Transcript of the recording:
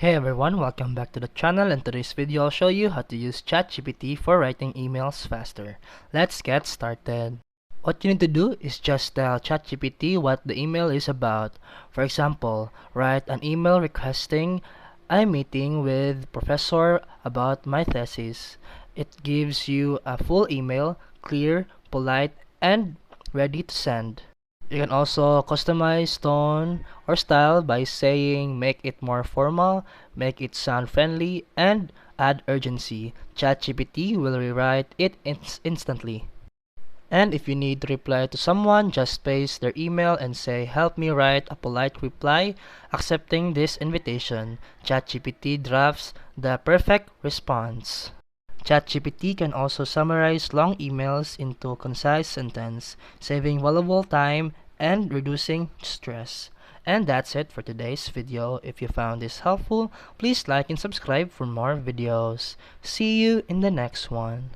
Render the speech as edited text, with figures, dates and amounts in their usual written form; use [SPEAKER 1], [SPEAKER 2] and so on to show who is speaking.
[SPEAKER 1] Hey everyone, welcome back to the channel, and today's video I'll show you how to use ChatGPT for writing emails faster. Let's get started. What you need to do is just tell ChatGPT what the email is about. For example, write an email requesting a meeting with professor about my thesis. It gives you a full email, clear, polite, and ready to send. You can also customize tone or style by saying make it more formal, make it sound friendly, and add urgency. ChatGPT will rewrite it instantly. And if you need to reply to someone, just paste their email and say, help me write a polite reply accepting this invitation. ChatGPT drafts the perfect response. ChatGPT can also summarize long emails into concise sentence, saving valuable time and reducing stress. And that's it for today's video. If you found this helpful, please like and subscribe for more videos. See you in the next one.